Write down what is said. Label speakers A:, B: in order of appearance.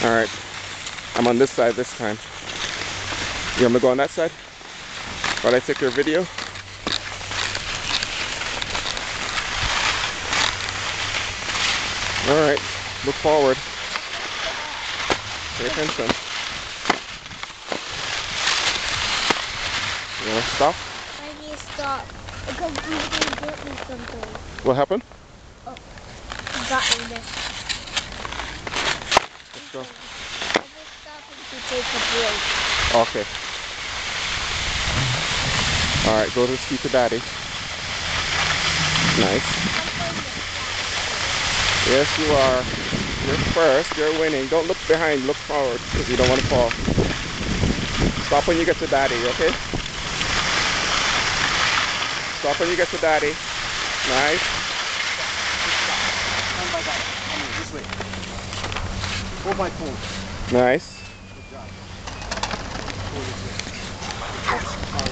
A: Alright, I'm on this side this time. You want me to go on that side while I take your video? Alright, look forward. Pay attention. You want to stop?
B: I need to stop because you didn't get me something.
A: What happened?
B: Oh, you got me this.
A: Let's go.
B: I just stopping to take a break.
A: Okay. Alright, go to speak to Daddy. Nice. Yes, you are. You're first. You're winning. Don't look behind. Look forward because you don't want to fall. Stop when you get to Daddy, okay? Stop when you get to Daddy. Nice.
C: This way. Hold my phone.
A: Nice.
C: Good job. Hold this way.